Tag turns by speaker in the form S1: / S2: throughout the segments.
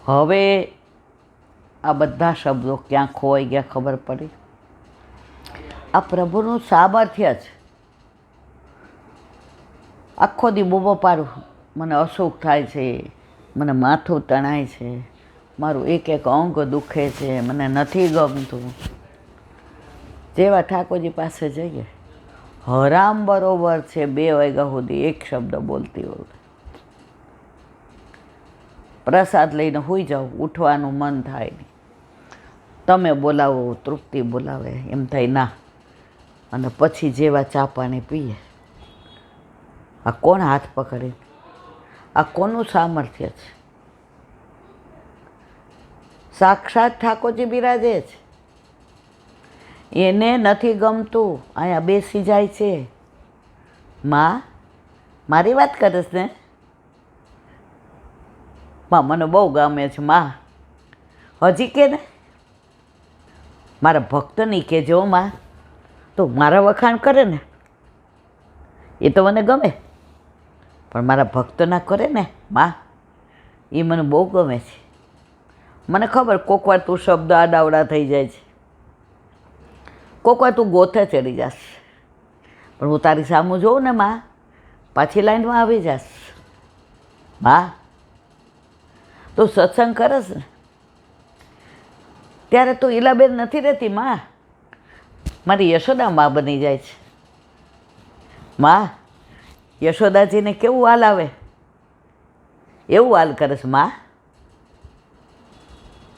S1: હવે આ બધા શબ્દો ક્યાં ખોવાઈ ગયા ખબર પડી? આ પ્રભુનું સામર્થ્ય જ. આખો દી બૂમો પાડું, મને અસુખ થાય છે, મને માથું તણાય છે, મારું એક એક અંગ દુખે છે, મને નથી ગમતું. જેવા ઠાકોરજી પાસે જઈએ, હરામ બરોબર છે 2 વાગ્યા સુધી એક શબ્દ બોલતી હોય. પ્રસાદ લઈને સૂઈ જાઓ, ઉઠવાનું મન થાય નહીં. તમે બોલાવો, તૃપ્તિ બોલાવે, એમ થાય ના. અને પછી જેવા ચા પાણી પીએ, આ કોણ હાથ પકડે? આ કોનું સામર્થ્ય છે? સાક્ષાત ઠાકોરજી બિરાજે છે. એને નથી ગમતું, અહીંયા બેસી જાય છે. માં, મારી વાત કરીશ ને? માં, મને બહુ ગમે છે માં. હજી કે ને? મારા ભક્તની કહેજો માં. તો મારા વખાણ કરે ને એ તો મને ગમે, પણ મારા ભક્તના કરે ને માં, એ મને બહુ ગમે છે. મને ખબર કોક વાર તું શબ્દ આડાવડા થઈ જાય છે, કોક વાર તું ગોથે ચડી જાશ, પણ હું તારી સામું જોઉં ને માં, પાછી લાઈનમાં આવી જાશ. માં, તું સત્સંગ કરસ ને ત્યારે તું ઈલાબેન નથી રહેતી માં, મારી યશોદા માં બની જાય છે. માં, યશોદાજીને કેવું વાલ આવે એવું વાલ કરે છે માં.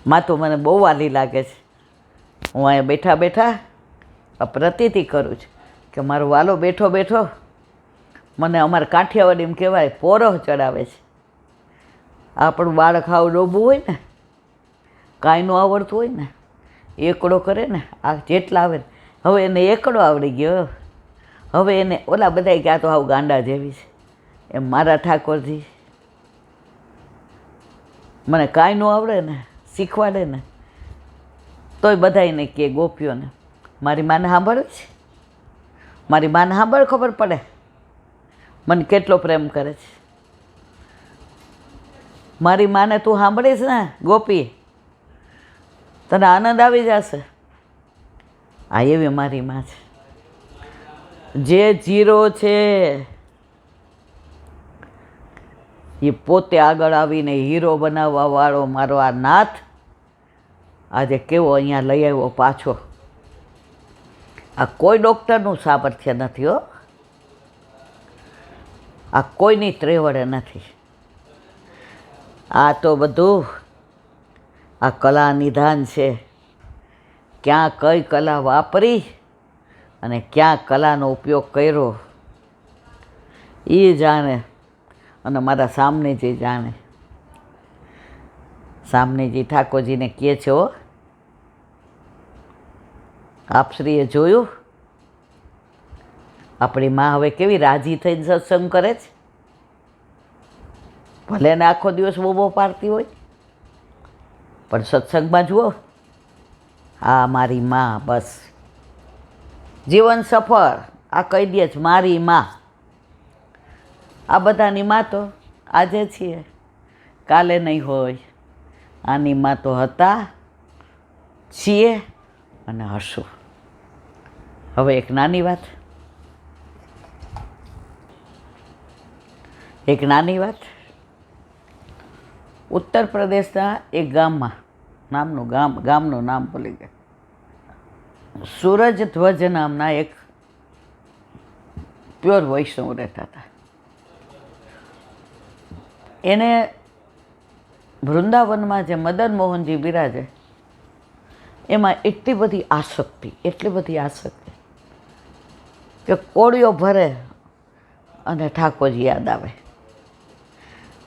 S1: માં તો મને બહુ વાલી લાગે છે. હું અહીંયા બેઠા બેઠા પ્રતીતિ કરું છું કે મારો વાલો બેઠો બેઠો મને અમારા કાઠિયાવાડી એમ કહેવાય પોરો ચડાવે છે. આપણું બાળક હાવ ડોબું હોય ને, કાંઈ ન આવડતું હોય ને, એકડો કરે ને, આ જેટલા આવે ને, હવે એને એકડો આવડી ગયો. હવે એને ઓલા બધાય ક્યાં તો હાવ ગાંડા જેવી છે, એમ મારા ઠાકોરજી મને કાંઈ ન આવડે ને શીખવાડે ને તોય બધાને કે ગોપીઓને મારી માને સાંભળે છે, મારી માને સાંભળ, ખબર પડે મને કેટલો પ્રેમ કરે છે. મારી માને તું સાંભળીશ ને ગોપી, તને આનંદ આવી જશે. આ એવી મારી માં છે. જે જીરો છે એ પોતે આગળ આવીને હીરો બનાવવા વાળો મારો આ નાથ આજે કેવો અહીંયા લઈ આવ્યો પાછો. આ કોઈ ડૉક્ટરનું સામર્થ્ય નથી હો, આ કોઈની ત્રેવડે નથી. આ તો બધું આ કલા નિધાન છે. ક્યાં કઈ કલા વાપરી અને ક્યાં કલાનો ઉપયોગ કર્યો એ જાણે, અને મારા સામનેજી જાણે. સામનેજી ઠાકોરજીને કહે છે, હો આપશ્રીએ જોયું આપણી માં હવે કેવી રાજી થઈને સત્સંગ કરે છે. ભલે ને આખો દિવસ બોબો પાડતી હોય, પણ સત્સંગમાં જુઓ, હા મારી માં, બસ જીવન સફળ. આ કહી દે છે મારી માં. આ બધાની માં તો આજે છીએ, કાલે નહીં હોય. આની માં તો હતા, છીએ અને હશું. હવે એક નાની વાત, ઉત્તર પ્રદેશના એક ગામમાં, ગામનું નામ ભૂલી ગયા, સૂરજ ધ્વજ નામના એક પ્યોર વૈષ્ણવ રહેતા હતા. એને વૃંદાવનમાં જે મદન મોહનજી બિરાજે એમાં એટલી બધી આસક્તિ કે કોળીઓ ભરે અને ઠાકોરજી યાદ આવે.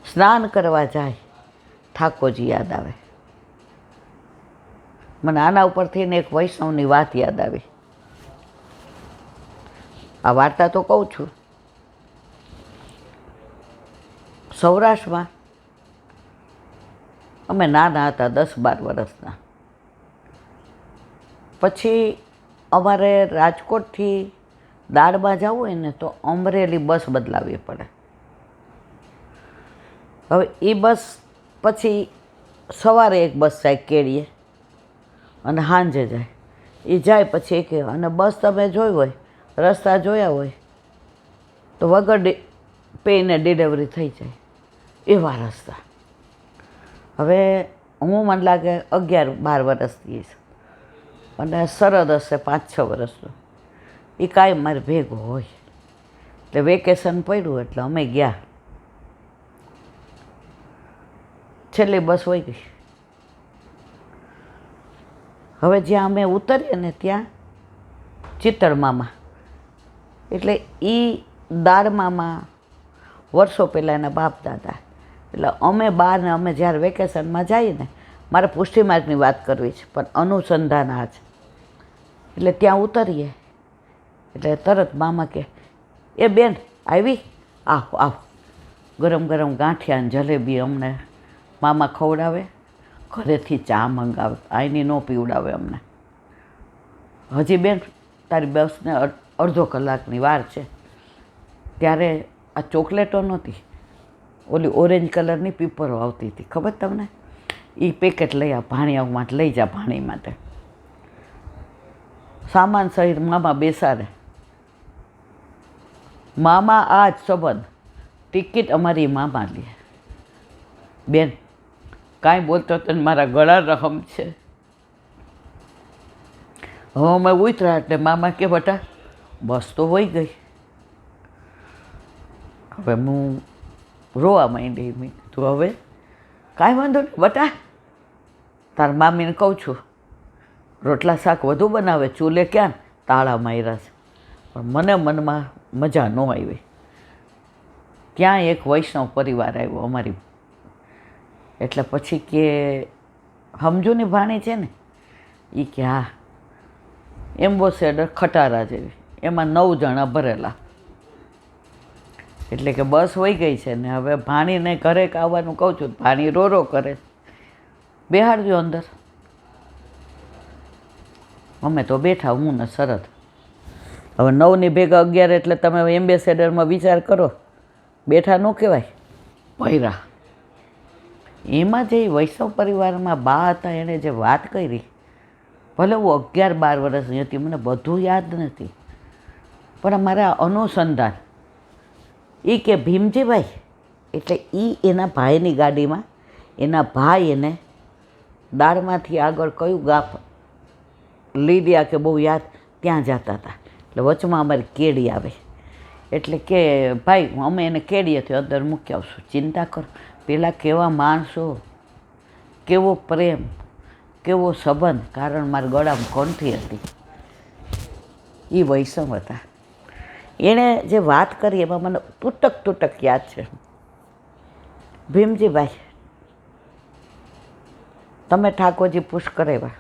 S1: સ્નાન કરવા જાય, ઠાકોરજી યાદ આવે. મને આના ઉપરથી એક વૈષ્ણવની વાત યાદ આવી. આ વાર્તા તો કહું છું. સૌરાષ્ટ્રમાં અમે નાના હતા, 10-12 વર્ષના. પછી અમારે રાજકોટથી દાળમાં જવું હોય ને તો અમરેલી બસ બદલાવવી પડે. હવે એ બસ પછી સવારે એક બસ જાય કેળીએ અને સાંજે જાય. એ જાય પછી એક અને બસ તમે જોઈ હોય, રસ્તા જોયા હોય તો વગર પેને ડિલિવરી થઈ જાય એવા રસ્તા. હવે હું મને લાગે 11-12 વર્ષથી અને સરદ હશે 5-6 વર્ષનો. એ કાંઈ મારે ભેગો હોય એટલે વેકેશન પડ્યું એટલે અમે ગયા. છેલ્લી બસ વહી ગઈ. હવે જ્યાં અમે ઉતરીએ ને ત્યાં ચિત્તળ મામા એટલે એ દાળ મામા વર્ષો પહેલાં એના બાપ દાદા. એટલે અમે બાર ને અમે જ્યારે વેકેશનમાં જઈએ ને, મારે પુષ્ટિમાર્ગની વાત કરવી છે પણ અનુસંધાન આ છે. એટલે ત્યાં ઉતરીએ એટલે તરત મામા કે એ બેન આવી, આવો આવો, ગરમ ગરમ ગાંઠિયા ને જલેબી અમને મામા ખવડાવે, ઘરેથી ચા મંગાવે, આઈની ન પીવડાવે અમને. હજી બેન તારી બસને અડધો કલાકની વાર છે. ત્યારે આ ચોકલેટો નહોતી, ઓલી ઓરેન્જ કલરની પીપરો આવતી હતી, ખબર તમને? એ પેકેટ લઈ આ ભાણિયા માટે લઈ જા ભાણી માટે. સામાન સહિત મામા બેસાડે. મામા આ જ સંબંધ, ટિકિટ અમારી મામા લે. બેન કાંઈ બોલતો તો મારા ગળા રહમ છે. હવે અમે ઉતર્યા એટલે મામા કે બટા બસ તો વહી ગઈ. હવે હું રોવા માંડી. મેં કીધું હવે કાંઈ વાંધો નહીં બટા, તાર મામીને કહું છું રોટલા શાક વધુ બનાવે, ચૂલે ક્યાં તાળા માર્યા છે. પણ મને મનમાં મજા ન આવી. ત્યાં એક વૈષ્ણવ પરિવાર આવ્યો અમારી. એટલે પછી કે સમજુની ભાણી છે ને, એ કે હા એમ્બોસેડર ખટારા જેવી, એમાં 9 જણા ભરેલા. એટલે કે બસ વહી ગઈ છે ને હવે ભાણીને ઘરે આવવાનું કહું છું, ભાણી રો કરે, બેહાડજો અંદર. અમે તો બેઠા, હું ને શરદ. હવે 9ની ભેગા 11 એટલે તમે એમ્બેસેડરમાં વિચાર કરો, બેઠા ન કહેવાય, ભૈરા. એમાં જે વૈષ્ણવ પરિવારમાં બા હતા એણે જે વાત કરી, ભલે હું 11-12 વર્ષની હતી, મને બધું યાદ નથી, પણ અમારા અનુસંધાન એ કે ભીમજીભાઈ એટલે એ એના ભાઈની ગાડીમાં એના ભાઈ એને દાળમાંથી આગળ કયું ગાફ લીડિયા કે બહુ યાદ ત્યાં જતા હતા. એટલે વચમાં અમારી કેડી આવે એટલે કે ભાઈ અમે એને કેડીએથી અંદર મૂકી આવશું, ચિંતા કરો. પેલા કેવા માણસો, કેવો પ્રેમ, કેવો સંબંધ, કારણ મારા ગળામાં કંઠી હતી. એ વૈષ્ણવ હતા. એણે જે વાત કરી એમાં મને તૂટક યાદ છે. ભીમજીભાઈ તમે ઠાકોરજી પુશ કરાવ્યા.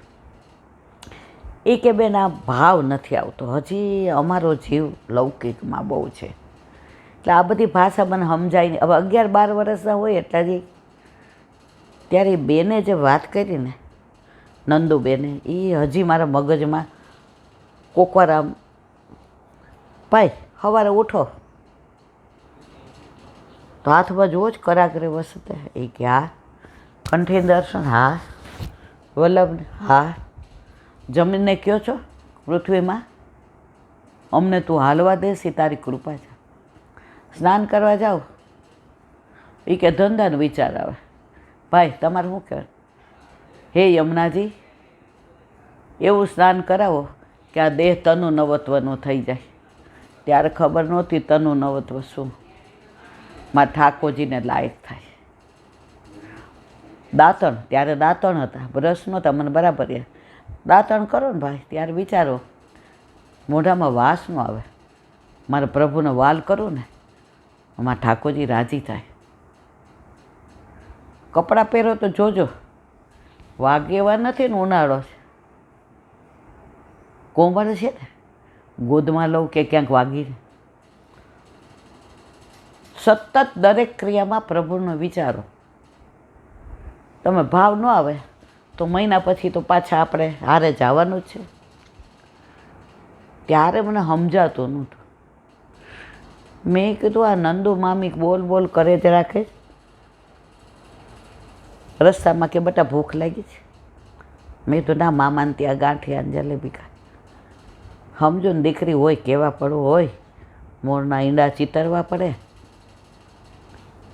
S1: એ કે બેન આ ભાવ નથી આવતો, હજી અમારો જીવ લૌકિકમાં બહુ છે. એટલે આ બધી ભાષા મને સમજાય નહીં. હવે 11-12 વર્ષના હોય એટલા જ. ત્યારે બેને જે વાત કરી ને, નંદુબેને, એ હજી મારા મગજમાં કોકવાર આમ, ભાઈ સવારે ઉઠો તો હાથમાં જુઓ જ કરાગરે વસતે. એ કે હા. કંઠી દર્શન હા. વલ્લભને હા. જમીનને કહો છો પૃથ્વીમાં અમને તું હાલવા દેશ, એ તારી કૃપા છે. સ્નાન કરવા જાઓ, એ કે ધંધાનો વિચાર આવે. ભાઈ તમારે શું કહેવાય? હે યમુનાજી એવું સ્નાન કરાવો કે આ દેહ તનુ નવત્વનું થઈ જાય. ત્યારે ખબર નહોતી તનુ નવત્વ શું, મારા ઠાકોરજીને લાયક થાય. દાંતણ, ત્યારે દાંતણ હતા, બ્રશ નહોતા, મને બરાબર યાદ. દાંતણ કરો ને ભાઈ, ત્યારે વિચારો મોઢામાં વાસ ન આવે. મારે પ્રભુનો વાલ કરું ને, અમારા ઠાકોરજી રાજી થાય. કપડાં પહેરો તો જોજો, વાગે એવા નથી ને, ઉનાળો છે, કોમળ છે ને, ગોદમાં લઉં કે ક્યાંક વાગીને. સતત દરેક ક્રિયામાં પ્રભુનો વિચારો. તમે ભાવ ન આવે તો મહિના પછી તો પાછા આપણે હારે જવાનું જ છે. ત્યારે મને સમજાતું નહોતું. મેં કીધું આ નંદુ મામી બોલ કરે જ રાખે. રસ્તામાં કે બેટા ભૂખ લાગી છે? મેં તો ના, મામાને ત્યાં ગાંઠિયા ને જલેબી ખા. સમજો ને દીકરી હોય, કેવા પડવું હોય, મોરના ઈંડા ચીતરવા પડે.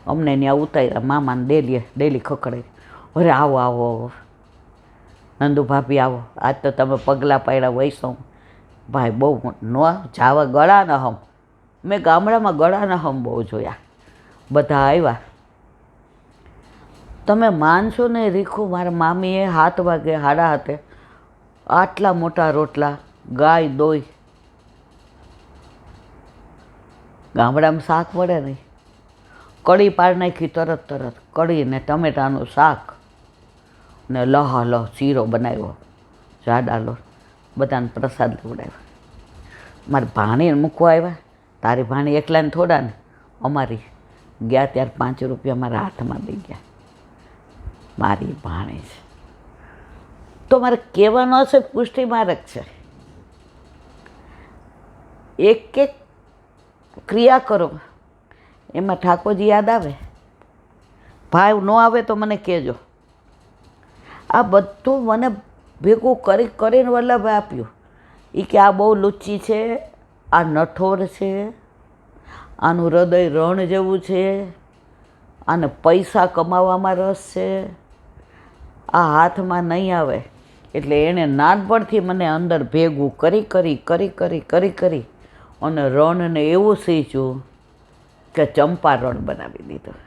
S1: અમને ત્યાં ઉતાર્યા, મામાને ડેલી ખખડે, અરે આવો આવો આવો નંદુ ભાભી આવો, આજ તો તમે પગલાં પાડ્યા વૈસો. ભાઈ બહુ ન જાવા ગળાના હમ, મેં ગામડામાં ગળાના હમ બહુ જોયા. બધા આવ્યા. તમે માનશો ને રીખું, મારા મામીએ 7 વાગે 7:30 આટલા મોટા રોટલા, ગાય દોઈ. ગામડામાં શાક વળે નહીં, કઢી પાડ નાખી તરત, કઢી ને ટમેટાનું શાક ને લહ શીરો બનાવ્યો, જાડા લો, બધાને પ્રસાદ લેવડાવ્યો. મારી ભાણીને મૂકવા આવ્યા, તારી ભાણી એકલાને થોડા ને, અમારી ગયા ત્યારે 5 રૂપિયા મારા હાથમાં દઈ ગયા. મારી ભાણી છે તો મારે કહેવાનો હશે, પુષ્ટિ મારક છે. એક એક ક્રિયા કરો એમાં ઠાકોરજી યાદ આવે. ભાવ ન આવે તો મને કહેજો. આ બધું મને ભેગું કરીને વલ્લભે આપ્યું. એ કે આ બહુ લુચ્ચી છે, આ નઠોર છે, આનું હૃદય રણ જેવું છે, આને પૈસા કમાવામાં રસ છે, આ હાથમાં નહીં આવે. એટલે એણે નાનપણથી મને અંદર ભેગું કરી અને રણને એવું સીંચ્યું કે ચંપા રણ બનાવી દીધું.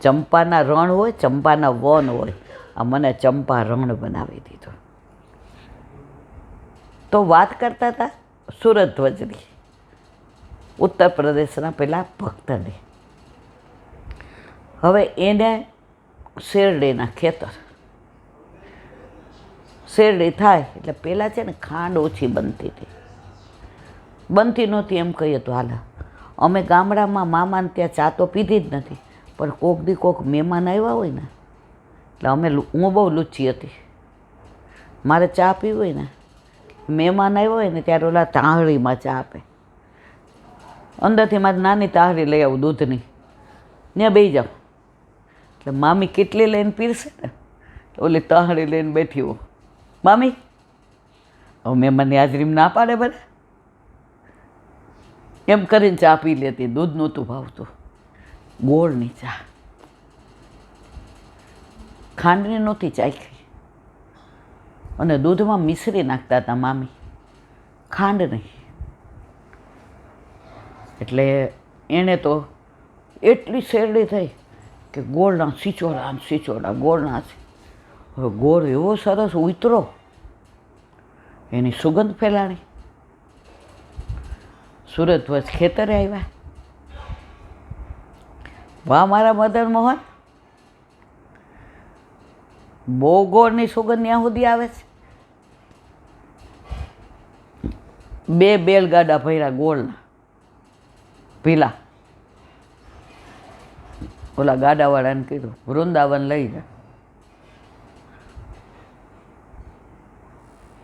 S1: ચંપાના રણ હોય, ચંપાના વન હોય, આ મને ચંપા રણ બનાવી દીધું. તો વાત કરતા હતા સુરધ્વજની, ઉત્તર પ્રદેશના પેલા ભક્તની. હવે એને શેરડીના ખેતર, શેરડી થાય એટલે પહેલાં છે ને ખાંડ ઓછી બનતી નહોતી. એમ કહીએ તો હાલ. અમે ગામડામાં મામાને ત્યાં ચા તો પીધી જ નથી, પણ કોક દી કોક મહેમાન આવ્યા હોય ને, એટલે હું બહુ લુચ્ચી હતી. મારે ચા પીવી હોય ને, મહેમાન આવ્યો હોય ને ત્યારે ઓલા તાહળીમાં ચા આપે. અંદરથી મારી નાની તાહળી લઈ આવું દૂધની, ત્યાં બેસી જાઉં. એટલે મામી કેટલી લઈને પીરશે ને, ઓલી તાહળી લઈને બેઠી હો. મામી હવે મહેમાનની હાજરીમાં ના પાડે બધા, એમ કરીને ચા પી લેતી. દૂધ નહોતું ભાવતું, ગોળની ચા, ખાંડની નહોતી ચાખી. અને દૂધમાં મિશ્રી નાખતા હતા મામી, ખાંડ નહીં. એટલે એણે તો એટલી શેરડી થઈ કે ગોળના સિચોડા ગોળના. હવે ગોળ એવો સરસ ઉતરો, એની સુગંધ ફેલાણી. સુરધ્વજ ખેતરે આવ્યા. વાહ મારા મદન મોહન, બહુ ગોળની સુગંધ ત્યાં સુધી આવે છે. 2 બેલગાડા ભર્યા ગોળના, પીલા. ઓલા ગાડાવાળાને કીધું વૃંદાવન લઈ જા.